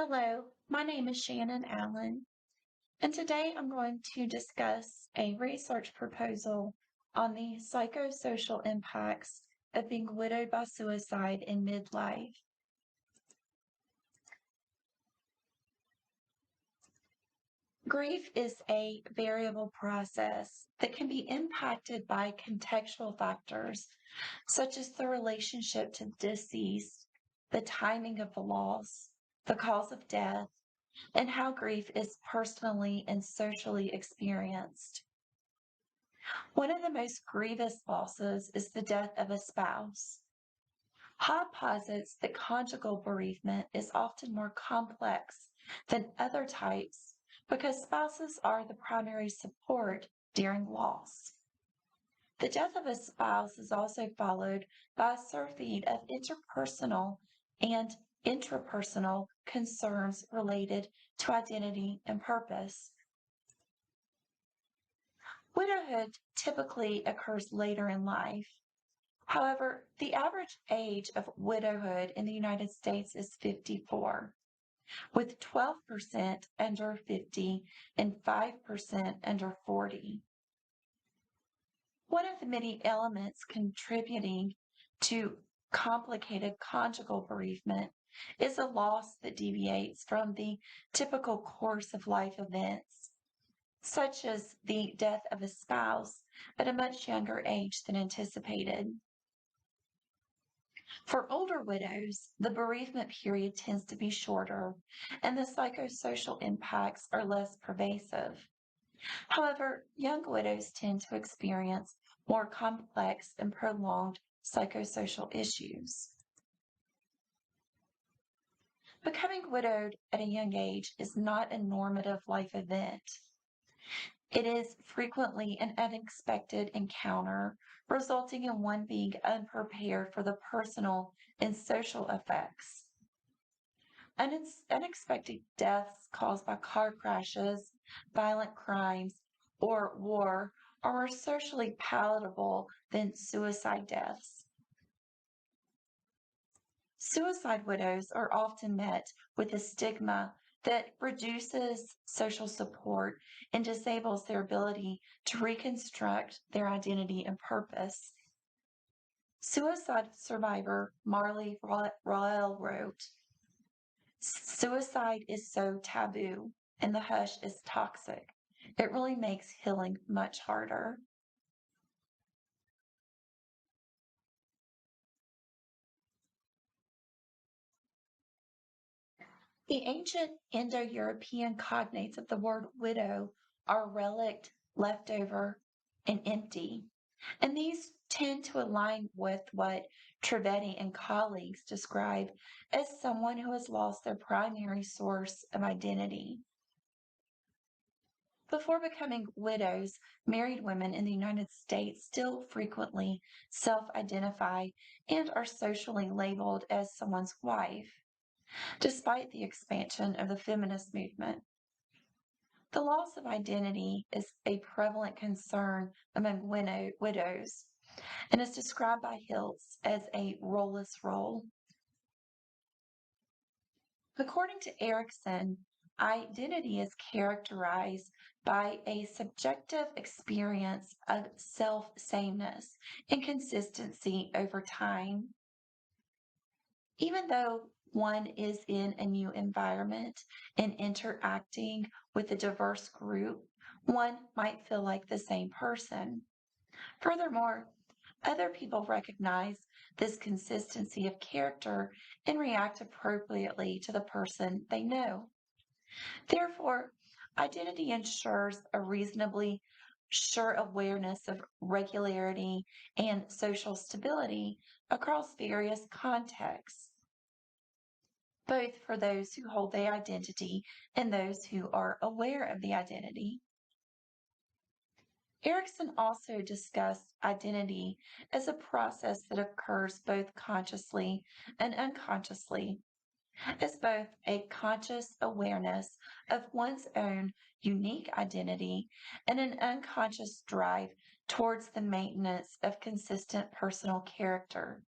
Hello, my name is Shannon Allen, and today I'm going to discuss a research proposal on the psychosocial impacts of being widowed by suicide in midlife. Grief is a variable process that can be impacted by contextual factors such as the relationship to deceased, the timing of the loss, the cause of death, and how grief is personally and socially experienced. One of the most grievous losses is the death of a spouse. Hobb posits that conjugal bereavement is often more complex than other types because spouses are the primary support during loss. The death of a spouse is also followed by a surfeit of interpersonal and intrapersonal concerns related to identity and purpose. Widowhood typically occurs later in life. However, the average age of widowhood in the United States is 54, with 12% under 50 and 5% under 40. One of the many elements contributing to complicated conjugal bereavement is a loss that deviates from the typical course of life events, such as the death of a spouse at a much younger age than anticipated. For older widows, the bereavement period tends to be shorter and the psychosocial impacts are less pervasive. However, young widows tend to experience more complex and prolonged psychosocial issues. Becoming widowed at a young age is not a normative life event. It is frequently an unexpected encounter, resulting in one being unprepared for the personal and social effects. Unexpected deaths caused by car crashes, violent crimes, or war are more socially palatable than suicide deaths. Suicide widows are often met with a stigma that reduces social support and disables their ability to reconstruct their identity and purpose. Suicide survivor Marley Royal wrote, "Suicide is so taboo and the hush is toxic. It really makes healing much harder." The ancient Indo-European cognates of the word widow are relict, leftover, and empty, and these tend to align with what Trivedi and colleagues describe as someone who has lost their primary source of identity. Before becoming widows, married women in the United States still frequently self-identify and are socially labeled as someone's wife, despite the expansion of the feminist movement. The loss of identity is a prevalent concern among widows and is described by Hiltz as a roleless role. According to Erickson, identity is characterized by a subjective experience of self-sameness and consistency over time. Even though one is in a new environment and interacting with a diverse group, one might feel like the same person. Furthermore, other people recognize this consistency of character and react appropriately to the person they know. Therefore, identity ensures a reasonably sure awareness of regularity and social stability across various contexts, both for those who hold the identity and those who are aware of the identity. Erickson also discussed identity as a process that occurs both consciously and unconsciously, as both a conscious awareness of one's own unique identity and an unconscious drive towards the maintenance of consistent personal character.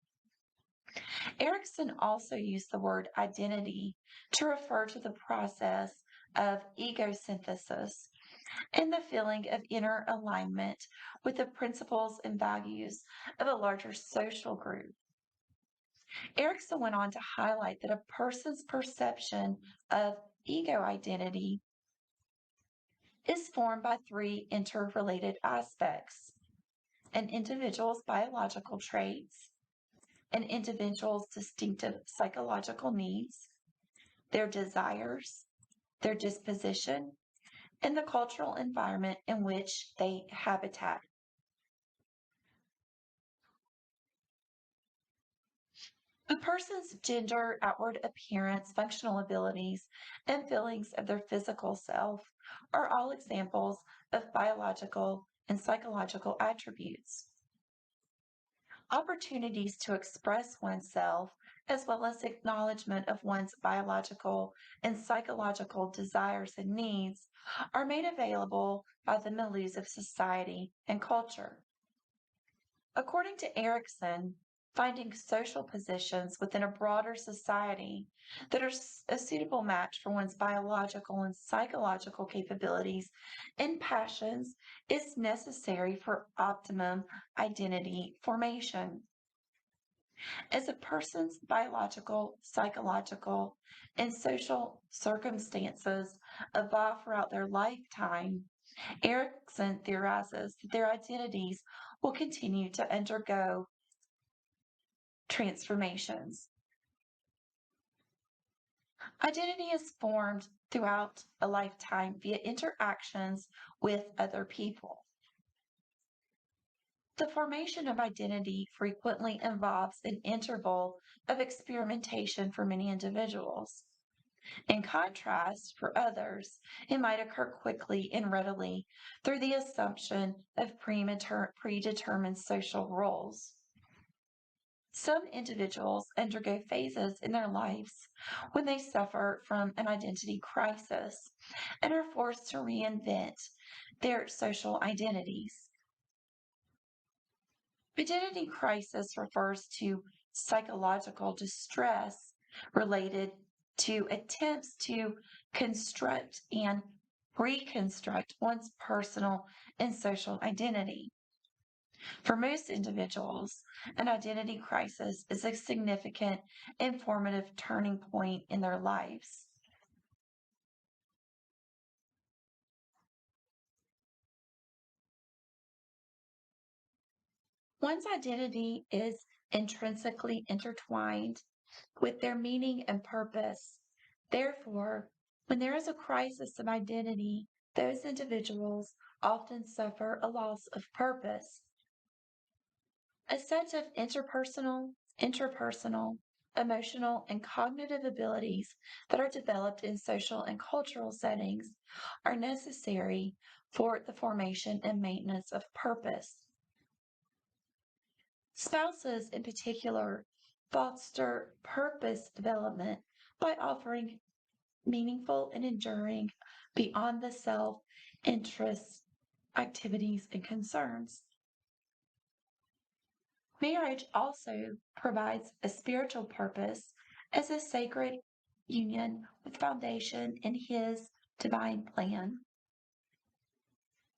Erickson also used the word identity to refer to the process of ego synthesis and the feeling of inner alignment with the principles and values of a larger social group. Erickson went on to highlight that a person's perception of ego identity is formed by three interrelated aspects: an individual's biological traits, an individual's distinctive psychological needs, their desires, their disposition, and the cultural environment in which they habitat. A person's gender, outward appearance, functional abilities, and feelings of their physical self are all examples of biological and psychological attributes. Opportunities to express oneself, as well as acknowledgement of one's biological and psychological desires and needs, are made available by the milieux of society and culture. According to Erickson, finding social positions within a broader society that are a suitable match for one's biological and psychological capabilities and passions is necessary for optimum identity formation. As a person's biological, psychological, and social circumstances evolve throughout their lifetime, Erickson theorizes that their identities will continue to undergo transformations. Identity is formed throughout a lifetime via interactions with other people. The formation of identity frequently involves an interval of experimentation for many individuals. In contrast, for others, it might occur quickly and readily through the assumption of predetermined social roles. Some individuals undergo phases in their lives when they suffer from an identity crisis and are forced to reinvent their social identities. Identity crisis refers to psychological distress related to attempts to construct and reconstruct one's personal and social identity. For most individuals, an identity crisis is a significant and formative turning point in their lives. One's identity is intrinsically intertwined with their meaning and purpose. Therefore, when there is a crisis of identity, those individuals often suffer a loss of purpose. A set of interpersonal, emotional, and cognitive abilities that are developed in social and cultural settings are necessary for the formation and maintenance of purpose. Spouses, in particular, foster purpose development by offering meaningful and enduring beyond the self interests, activities, and concerns. Marriage also provides a spiritual purpose as a sacred union with foundation in His divine plan.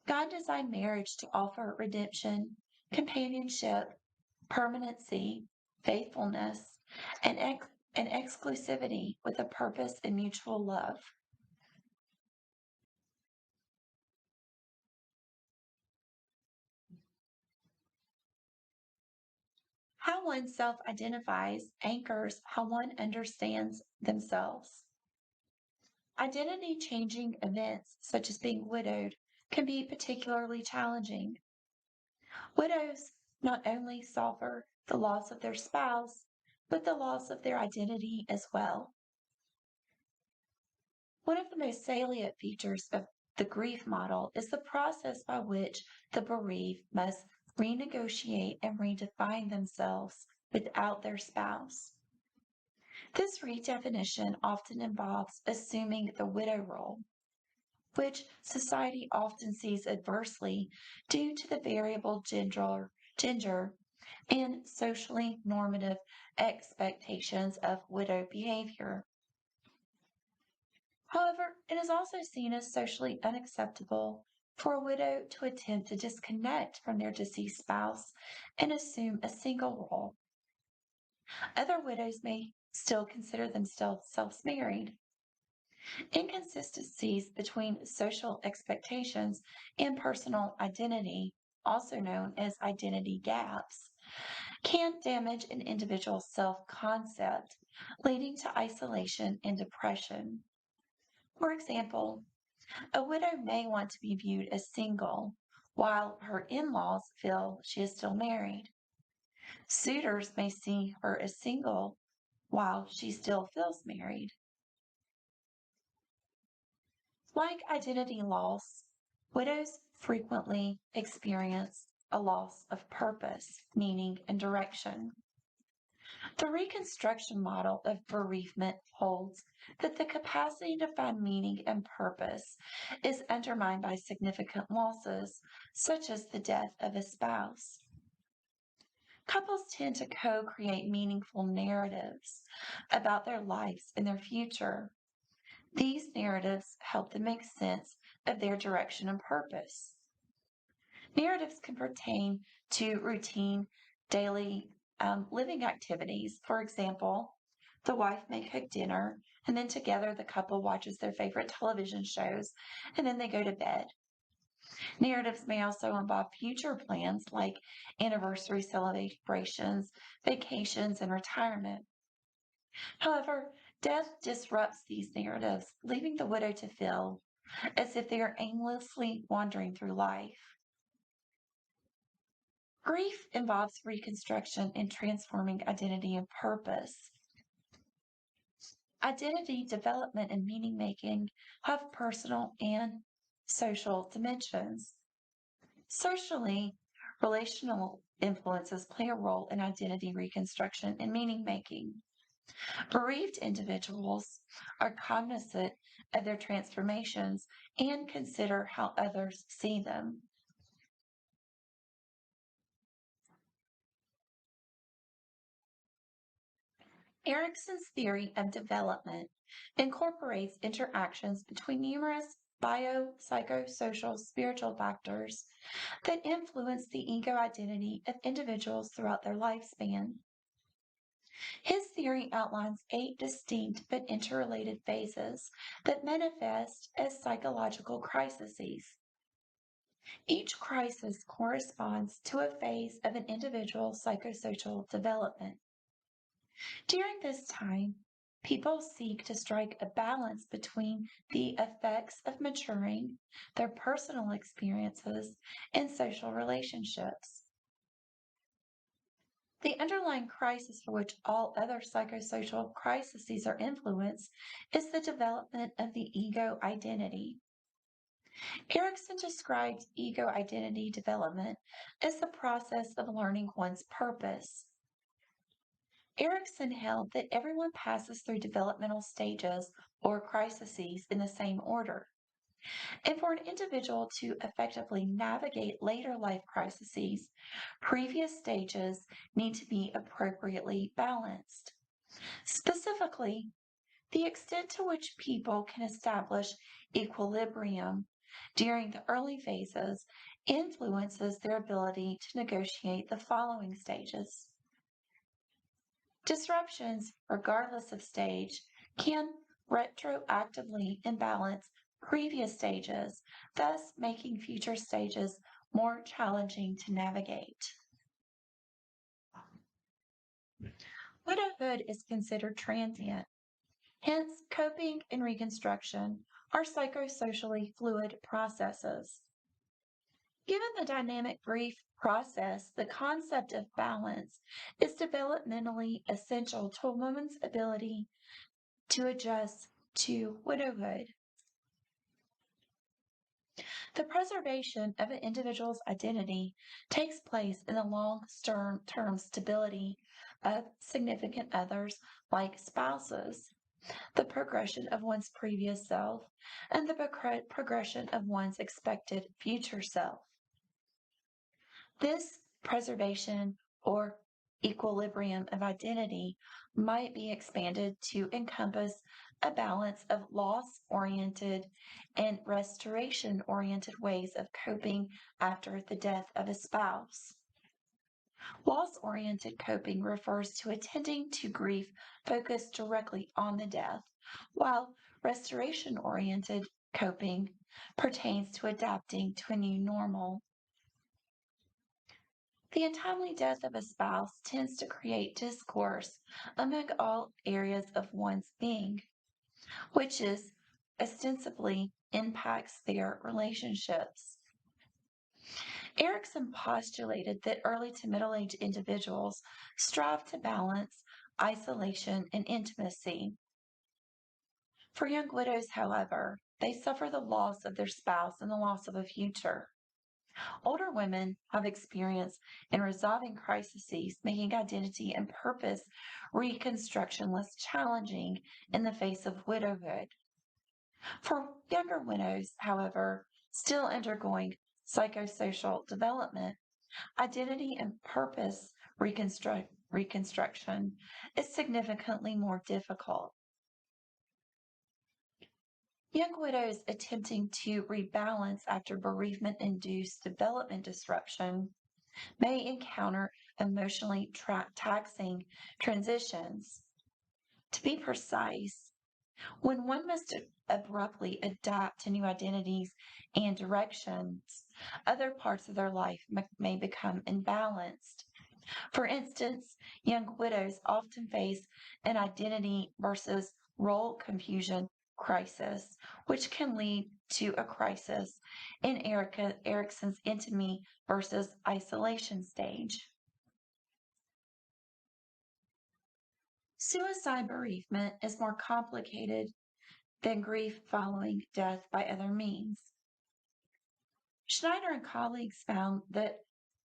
God designed marriage to offer redemption, companionship, permanency, faithfulness, and exclusivity with a purpose and mutual love. How one self identifies anchors how one understands themselves. Identity changing events, such as being widowed, can be particularly challenging. Widows not only suffer the loss of their spouse, but the loss of their identity as well. One of the most salient features of the grief model is the process by which the bereaved must renegotiate and redefine themselves without their spouse. This redefinition often involves assuming the widow role, which society often sees adversely due to the variable gender and socially normative expectations of widow behavior. However, it is also seen as socially unacceptable for a widow to attempt to disconnect from their deceased spouse and assume a single role. Other widows may still consider themselves self married. Inconsistencies between social expectations and personal identity, also known as identity gaps, can damage an individual's self concept, leading to isolation and depression. For example, a widow may want to be viewed as single, while her in laws feel she is still married. Suitors may see her as single, while she still feels married. Like identity loss, widows frequently experience a loss of purpose, meaning, and direction. The Reconstruction model of bereavement holds that the capacity to find meaning and purpose is undermined by significant losses, such as the death of a spouse. Couples tend to co create meaningful narratives about their lives and their future. These narratives help them make sense of their direction and purpose. Narratives can pertain to routine, daily living activities. For example, the wife may cook dinner, and then together the couple watches their favorite television shows, and then they go to bed. Narratives may also involve future plans like anniversary celebrations, vacations, and retirement. However, death disrupts these narratives, leaving the widow to feel as if they are aimlessly wandering through life. Grief involves reconstruction and transforming identity and purpose. Identity development and meaning making have personal and social dimensions. Socially, relational influences play a role in identity reconstruction and meaning making. Bereaved individuals are cognizant of their transformations and consider how others see them. Erickson's theory of development incorporates interactions between numerous psychosocial, spiritual factors that influence the ego identity of individuals throughout their lifespan. His theory outlines 8 distinct but interrelated phases that manifest as psychological crises. Each crisis corresponds to a phase of an individual's psychosocial development. During this time, people seek to strike a balance between the effects of maturing, their personal experiences, and social relationships. The underlying crisis for which all other psychosocial crises are influenced is the development of the ego identity. Erickson describes ego identity development as the process of learning one's purpose. Erickson held that everyone passes through developmental stages or crises in the same order. And for an individual to effectively navigate later life crises, previous stages need to be appropriately balanced. Specifically, the extent to which people can establish equilibrium during the early phases influences their ability to negotiate the following stages. Disruptions, regardless of stage, can retroactively imbalance previous stages, thus making future stages more challenging to navigate. Widowhood is considered transient. Hence, coping and reconstruction are psychosocially fluid processes. Given the dynamic grief process, the concept of balance is developmentally essential to a woman's ability to adjust to widowhood. The preservation of an individual's identity takes place in the long-term stability of significant others like spouses, the progression of one's previous self, and the progression of one's expected future self. This preservation or equilibrium of identity might be expanded to encompass a balance of loss oriented and restoration oriented ways of coping after the death of a spouse. Loss oriented coping refers to attending to grief focused directly on the death, while restoration oriented coping pertains to adapting to a new normal. The untimely death of a spouse tends to create discourse among all areas of one's being, which is ostensibly impacts their relationships. Erickson postulated that early to middle aged individuals strive to balance isolation and intimacy. For young widows, however, they suffer the loss of their spouse and the loss of a future. Older women have experience in resolving crises, making identity and purpose reconstruction less challenging in the face of widowhood. For younger widows, however, still undergoing psychosocial development, identity and purpose reconstruction is significantly more difficult. Young widows attempting to rebalance after bereavement induced development disruption may encounter emotionally taxing transitions. To be precise, when one must abruptly adapt to new identities and directions, other parts of their life may become imbalanced. For instance, young widows often face an identity versus role confusion crisis, which can lead to a crisis in Erickson's intimacy versus isolation stage. Suicide bereavement is more complicated than grief following death by other means. Schneider and colleagues found that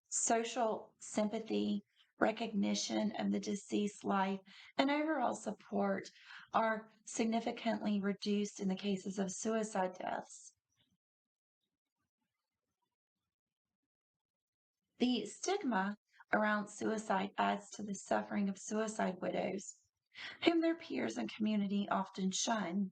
social sympathy, recognition of the deceased life, and overall support are significantly reduced in the cases of suicide deaths. The stigma around suicide adds to the suffering of suicide widows, whom their peers and community often shun.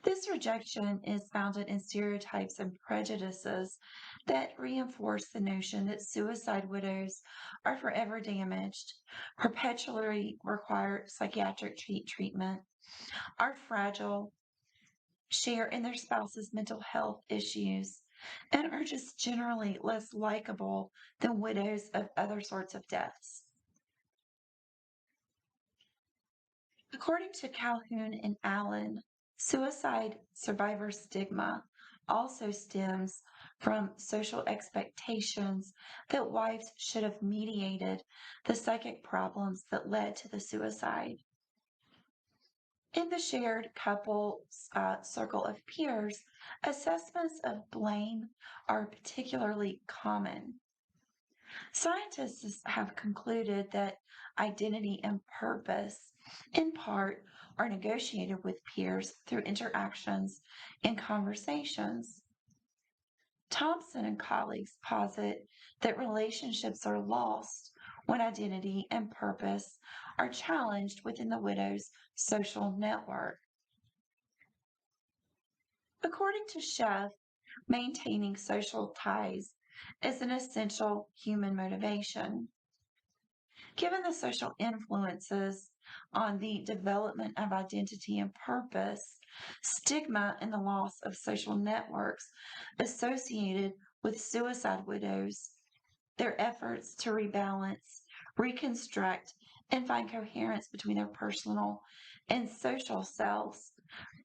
This rejection is founded in stereotypes and prejudices that reinforce the notion that suicide widows are forever damaged, perpetually require psychiatric treatment, are fragile, share in their spouse's mental health issues, and are just generally less likable than widows of other sorts of deaths. According to Calhoun and Allen, suicide survivor stigma also stems from social expectations that wives should have mediated the psychic problems that led to the suicide. In the shared couple circle of peers, assessments of blame are particularly common. Scientists have concluded that identity and purpose, in part, are negotiated with peers through interactions and conversations. Thompson and colleagues posit that relationships are lost when identity and purpose are challenged within the widow's social network. According to Sheff, maintaining social ties is an essential human motivation. Given the social influences on the development of identity and purpose, stigma and the loss of social networks associated with suicide widows, their efforts to rebalance, reconstruct, and find coherence between their personal and social selves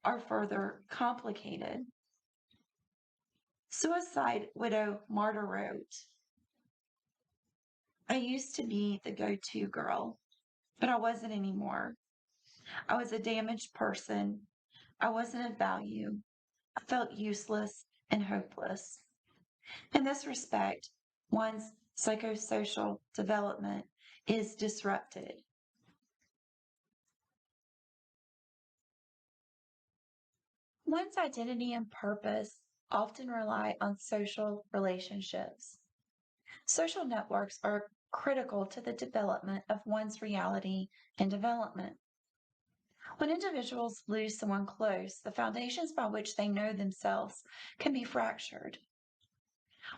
are further complicated. Suicide widow Marta wrote, I used to be the go to girl, but I wasn't anymore. I was a damaged person. I wasn't of value. I felt useless and hopeless. In this respect, one's psychosocial development is disrupted. One's identity and purpose often rely on social relationships. Social networks are critical to the development of one's reality and development. When individuals lose someone close, the foundations by which they know themselves can be fractured.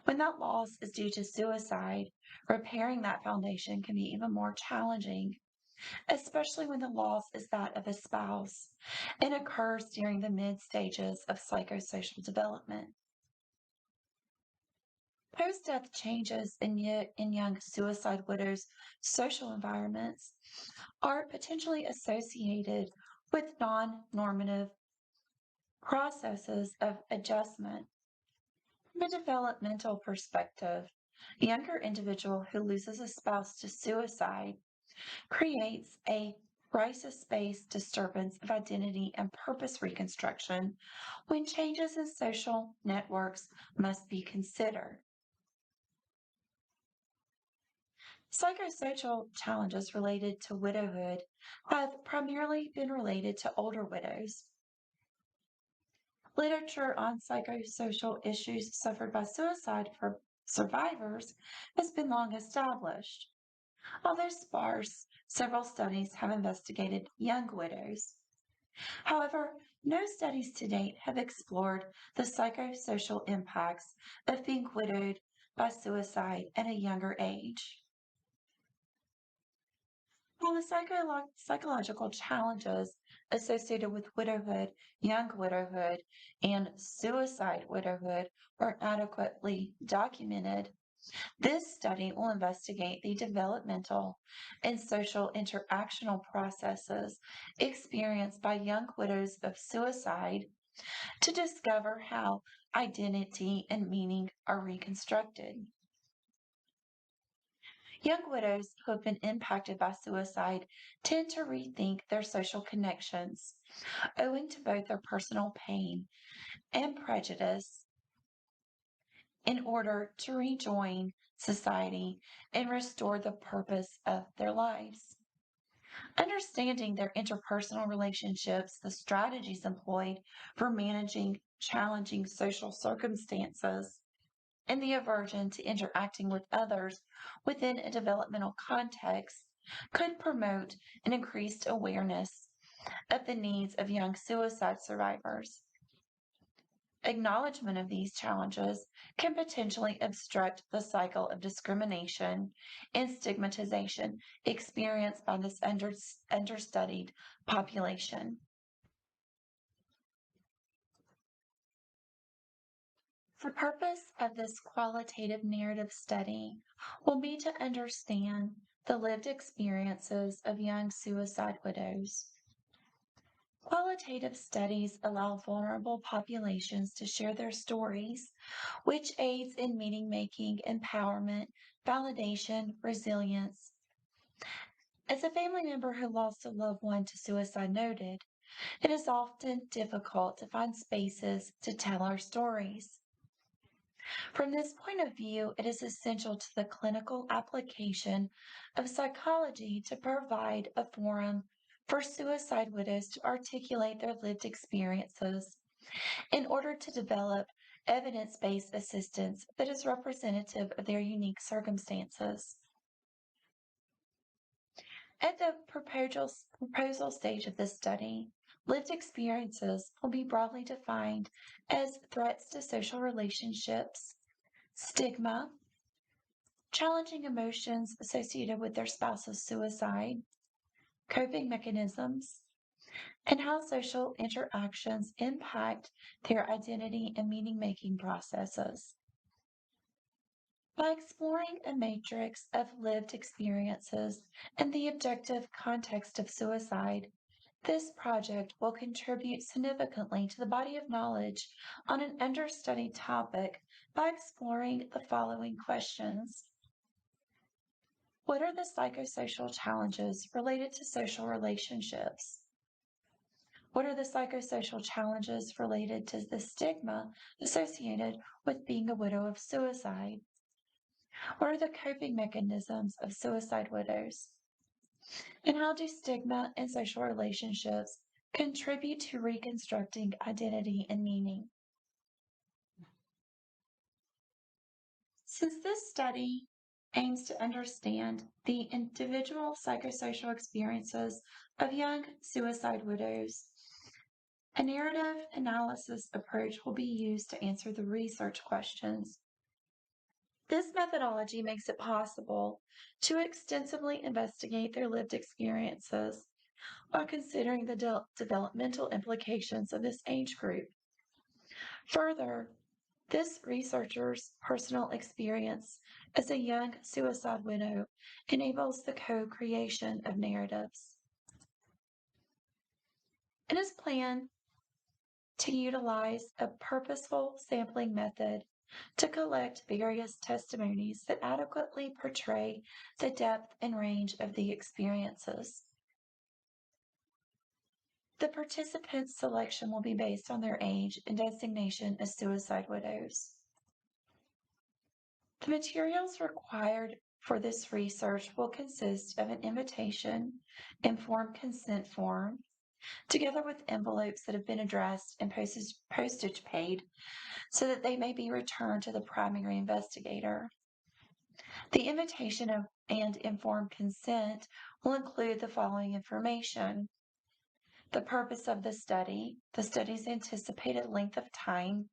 When that loss is due to suicide, repairing that foundation can be even more challenging, especially when the loss is that of a spouse and occurs during the mid stages of psychosocial development. Post death changes in young suicide widows' social environments are potentially associated with non normative processes of adjustment. From a developmental perspective, a younger individual who loses a spouse to suicide creates a crisis based disturbance of identity and purpose reconstruction when changes in social networks must be considered. Psychosocial challenges related to widowhood have primarily been related to older widows. Literature on psychosocial issues suffered by suicide for survivors has been long established. Although sparse, several studies have investigated young widows. However, no studies to date have explored the psychosocial impacts of being widowed by suicide at a younger age. While the psychological challenges associated with widowhood, young widowhood, and suicide widowhood are adequately documented, this study will investigate the developmental and social interactional processes experienced by young widows of suicide to discover how identity and meaning are reconstructed. Young widows who have been impacted by suicide tend to rethink their social connections, owing to both their personal pain and prejudice, in order to rejoin society and restore the purpose of their lives. Understanding their interpersonal relationships, the strategies employed for managing challenging social circumstances, and the aversion to interacting with others within a developmental context could promote an increased awareness of the needs of young suicide survivors. Acknowledgement of these challenges can potentially obstruct the cycle of discrimination and stigmatization experienced by this understudied population. The purpose of this qualitative narrative study will be to understand the lived experiences of young suicide widows. Qualitative studies allow vulnerable populations to share their stories, which aids in meaning making, empowerment, validation, resilience. As a family member who lost a loved one to suicide noted, it is often difficult to find spaces to tell our stories. From this point of view, it is essential to the clinical application of psychology to provide a forum for suicide widows to articulate their lived experiences in order to develop evidence based assistance that is representative of their unique circumstances. At the proposal stage of this study, lived experiences will be broadly defined as threats to social relationships, stigma, challenging emotions associated with their spouse's suicide, coping mechanisms, and how social interactions impact their identity and meaning making processes. By exploring a matrix of lived experiences in the objective context of suicide, this project will contribute significantly to the body of knowledge on an understudied topic by exploring the following questions. What are the psychosocial challenges related to social relationships? What are the psychosocial challenges related to the stigma associated with being a widow of suicide? What are the coping mechanisms of suicide widows? And how do stigma and social relationships contribute to reconstructing identity and meaning? Since this study aims to understand the individual psychosocial experiences of young suicide widows. A narrative analysis approach will be used to answer the research questions. This methodology makes it possible to extensively investigate their lived experiences while considering the developmental implications of this age group. Further, this researcher's personal experience as a young suicide widow enables the co-creation of narratives. It is planned to utilize a purposeful sampling method to collect various testimonies that adequately portray the depth and range of the experiences. The participants' selection will be based on their age and designation as suicide widows. The materials required for this research will consist of an invitation, informed consent form, together with envelopes that have been addressed and postage paid so that they may be returned to the primary investigator. The invitation and informed consent will include the following information: the purpose of the study's anticipated length of time,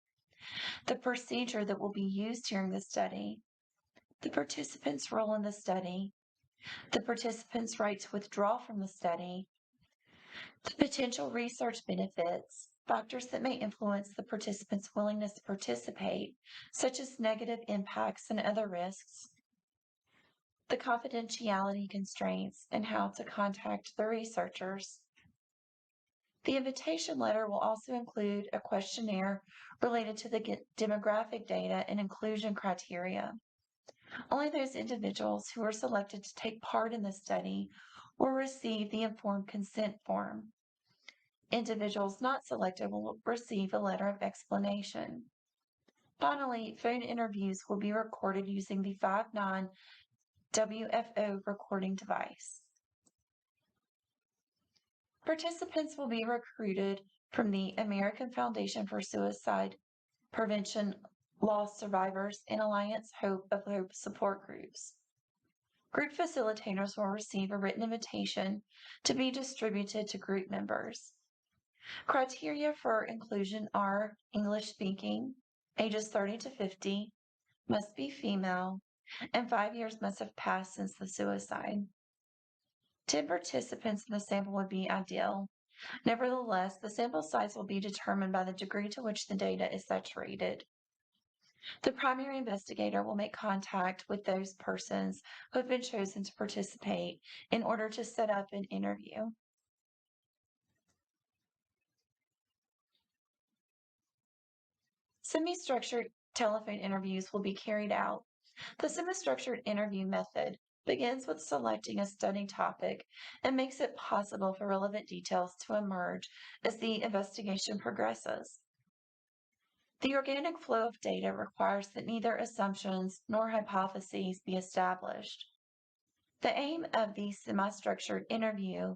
the procedure that will be used during the study, the participant's role in the study, the participant's right to withdraw from the study, the potential research benefits, factors that may influence the participant's willingness to participate, such as negative impacts and other risks, the confidentiality constraints, and how to contact the researchers. The invitation letter will also include a questionnaire related to the demographic data and inclusion criteria. Only those individuals who are selected to take part in the study will receive the informed consent form. Individuals not selected will receive a letter of explanation. Finally, phone interviews will be recorded using the 5.9 WFO recording device. Participants will be recruited from the American Foundation for Suicide Prevention, Lost Survivors, and Alliance Hope of Hope support groups. Group facilitators will receive a written invitation to be distributed to group members. Criteria for inclusion are English speaking, ages 30 to 50, must be female, and 5 years must have passed since the suicide. 10 participants in the sample would be ideal. Nevertheless, the sample size will be determined by the degree to which the data is saturated. The primary investigator will make contact with those persons who have been chosen to participate in order to set up an interview. Semi-structured telephone interviews will be carried out. The semi-structured interview method begins with selecting a study topic and makes it possible for relevant details to emerge as the investigation progresses. The organic flow of data requires that neither assumptions nor hypotheses be established. The aim of the semi-structured interview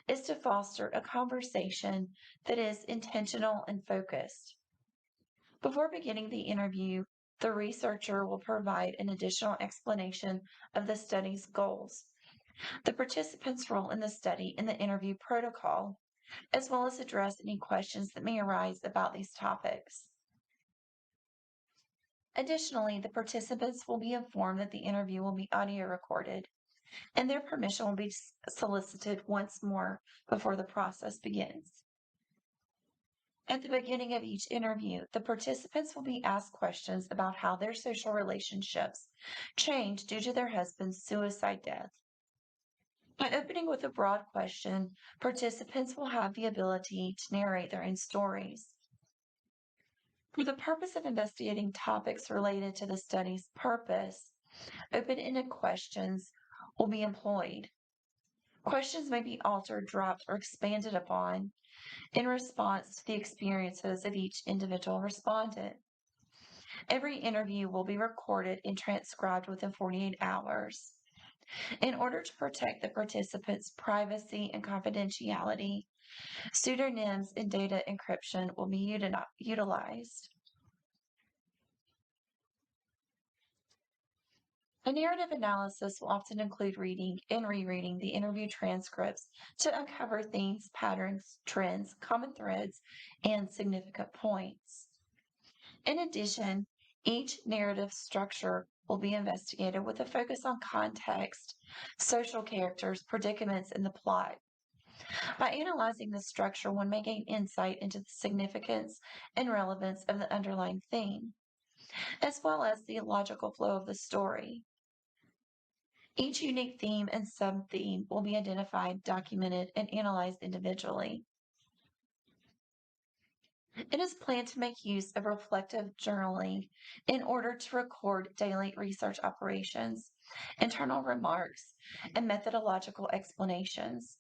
is to foster a conversation that is intentional and focused. Before beginning the interview, the researcher will provide an additional explanation of the study's goals, the participants' role in the study, and the interview protocol, as well as address any questions that may arise about these topics. Additionally, the participants will be informed that the interview will be audio recorded, and their permission will be solicited once more before the process begins. At the beginning of each interview, the participants will be asked questions about how their social relationships changed due to their husband's suicide death. By opening with a broad question, participants will have the ability to narrate their own stories. For the purpose of investigating topics related to the study's purpose, open-ended questions will be employed. Questions may be altered, dropped, or expanded upon in response to the experiences of each individual respondent. Every interview will be recorded and transcribed within 48 hours. In order to protect the participants' privacy and confidentiality, pseudonyms and data encryption will be utilized. A narrative analysis will often include reading and rereading the interview transcripts to uncover themes, patterns, trends, common threads, and significant points. In addition, each narrative structure will be investigated with a focus on context, social characters, predicaments, and the plot. By analyzing the structure, one may gain insight into the significance and relevance of the underlying theme, as well as the logical flow of the story. Each unique theme and sub-theme will be identified, documented, and analyzed individually. It is planned to make use of reflective journaling in order to record daily research operations, internal remarks, and methodological explanations.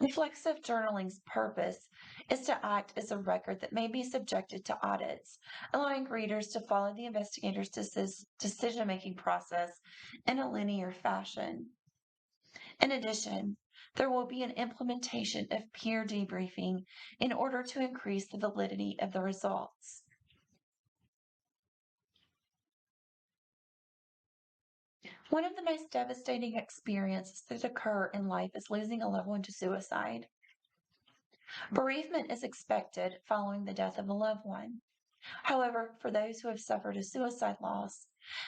Reflexive journaling's purpose is to act as a record that may be subjected to audits, allowing readers to follow the investigator's decision making process in a linear fashion. In addition, there will be an implementation of peer debriefing in order to increase the validity of the results. One of the most devastating experiences that occur in life is losing a loved one to suicide. Bereavement is expected following the death of a loved one. However, for those who have suffered a suicide loss,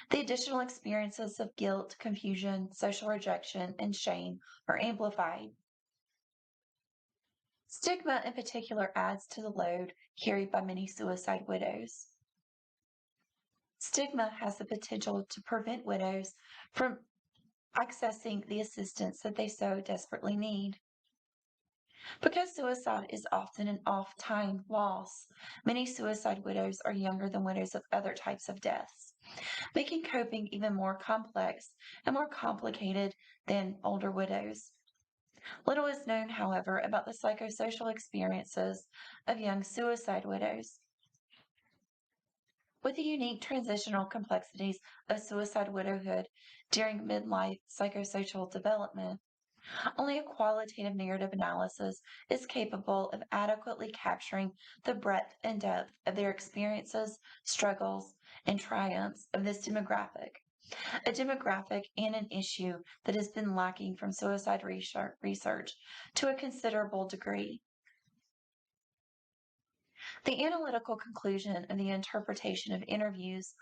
the additional experiences of guilt, confusion, social rejection, and shame are amplified. Stigma, in particular, adds to the load carried by many suicide widows. Stigma has the potential to prevent widows from accessing the assistance that they so desperately need. Because suicide is often an off time loss, many suicide widows are younger than widows of other types of deaths, making coping even more complex and more complicated than older widows. Little is known, however, about the psychosocial experiences of young suicide widows. With the unique transitional complexities of suicide widowhood during midlife psychosocial development, only a qualitative narrative analysis is capable of adequately capturing the breadth and depth of their experiences, struggles, and triumphs of this demographic, a demographic and an issue that has been lacking from suicide research to a considerable degree. The analytical conclusion and the interpretation of interviews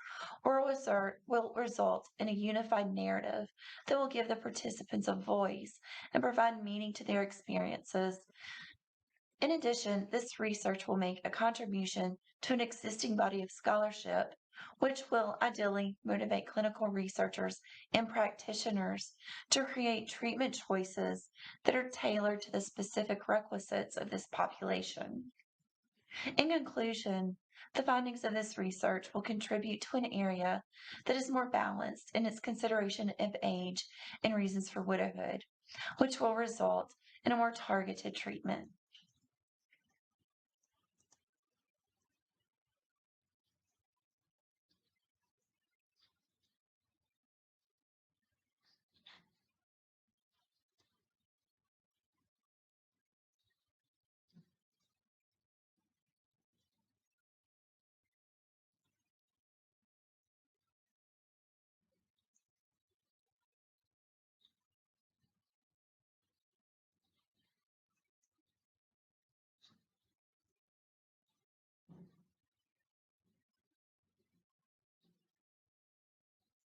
will result in a unified narrative that will give the participants a voice and provide meaning to their experiences. In addition, this research will make a contribution to an existing body of scholarship, which will ideally motivate clinical researchers and practitioners to create treatment choices that are tailored to the specific requisites of this population. In conclusion, the findings of this research will contribute to an area that is more balanced in its consideration of age and reasons for widowhood, which will result in a more targeted treatment.